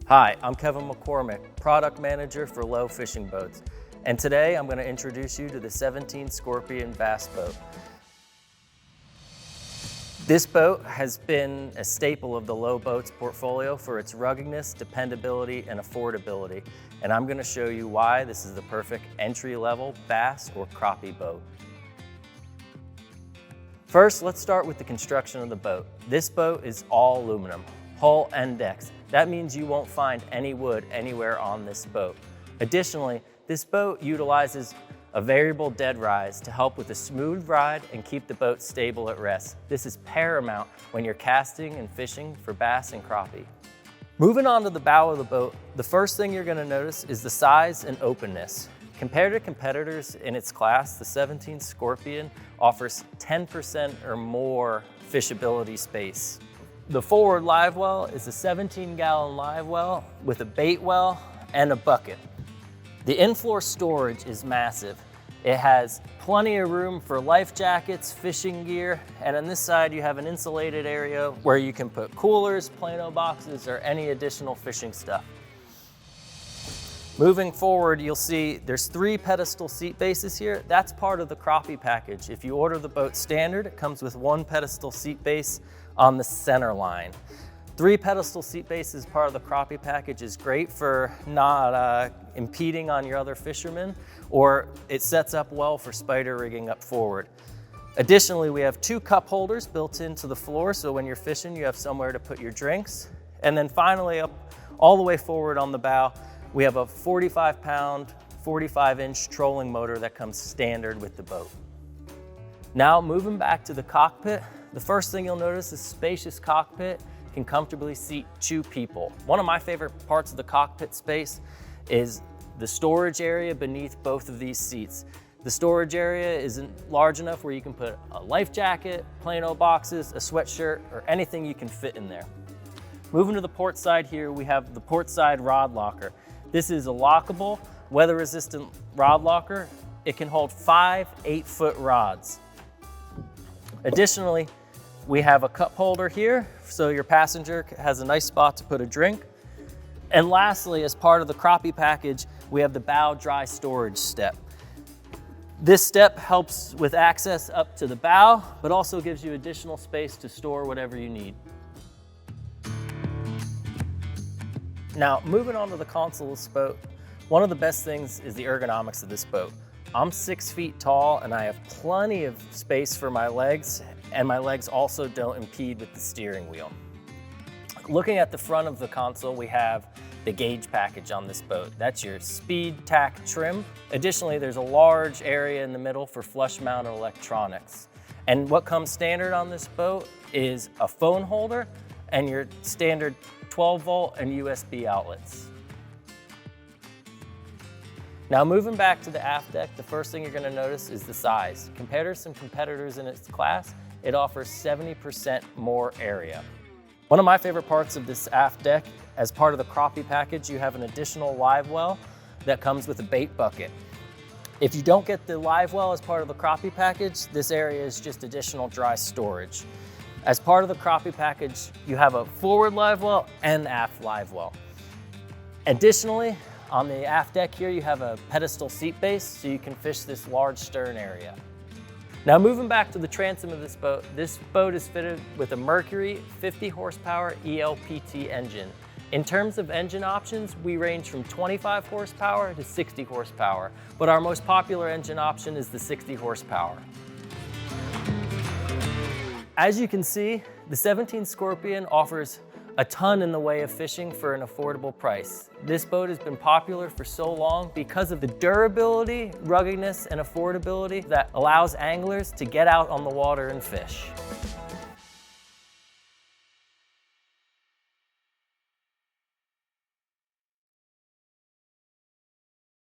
Hi, I'm Kevin McCormick, Product Manager for Lowe Fishing Boats, and today I'm going to introduce you to the 17 Skorpion Bass Boat. This boat has been a staple of the Lowe Boats portfolio for its ruggedness, dependability, and affordability, and I'm going to show you why this is the perfect entry-level bass or crappie boat. First, let's start with the construction of the boat. This boat is all aluminum, hull and decks. That means you won't find any wood anywhere on this boat. Additionally, this boat utilizes a variable dead rise to help with a smooth ride and keep the boat stable at rest. This is paramount when you're casting and fishing for bass and crappie. Moving on to the bow of the boat, the first thing you're going to notice is the size and openness. Compared to competitors in its class, the 17 Skorpion offers 10% or more fishability space. The forward live well is a 17-gallon live well with a bait well and a bucket. The in-floor storage is massive. It has plenty of room for life jackets, fishing gear, and on this side you have an insulated area where you can put coolers, Plano boxes, or any additional fishing stuff. Moving forward, you'll see there's 3 pedestal seat bases here. That's part of the crappie package. If you order the boat standard, it comes with 1 pedestal seat base on the center line. 3 pedestal seat bases as part of the crappie package is great for not impeding on your other fishermen, or it sets up well for spider rigging up forward. Additionally, we have 2 cup holders built into the floor, so when you're fishing, you have somewhere to put your drinks. And then finally, up all the way forward on the bow, we have a 45-pound, 45-inch trolling motor that comes standard with the boat. Now, moving back to the cockpit, the first thing you'll notice is spacious cockpit can comfortably seat 2 people. One of my favorite parts of the cockpit space is the storage area beneath both of these seats. The storage area isn't large enough where you can put a life jacket, Plano boxes, a sweatshirt, or anything you can fit in there. Moving to the port side here, we have the port side rod locker. This is a lockable, weather-resistant rod locker. It can hold 5 8-foot rods. Additionally, we have a cup holder here, so your passenger has a nice spot to put a drink. And lastly, as part of the crappie package, we have the bow dry storage step. This step helps with access up to the bow, but also gives you additional space to store whatever you need. Now, moving on to the console of this boat, one of the best things is the ergonomics of this boat. I'm 6 feet tall and I have plenty of space for my legs, and my legs also don't impede with the steering wheel. Looking at the front of the console, we have the gauge package on this boat. That's your speed, tack, trim. Additionally, there's a large area in the middle for flush mounted electronics. And what comes standard on this boat is a phone holder and your standard 12-volt and USB outlets. Now, moving back to the aft deck, the first thing you're going to notice is the size. Compared to some competitors in its class, it offers 70% more area. One of my favorite parts of this aft deck, as part of the crappie package, you have an additional live well that comes with a bait bucket. If you don't get the live well as part of the crappie package, this area is just additional dry storage. As part of the crappie package, you have a forward live well and aft live well. Additionally, on the aft deck here, you have a pedestal seat base, so you can fish this large stern area. Now, moving back to the transom of this boat is fitted with a Mercury 50 horsepower ELPT engine. In terms of engine options, we range from 25 horsepower to 60 horsepower, but our most popular engine option is the 60 horsepower. As you can see, the 17 Skorpion offers a ton in the way of fishing for an affordable price. This boat has been popular for so long because of the durability, ruggedness, and affordability that allows anglers to get out on the water and fish.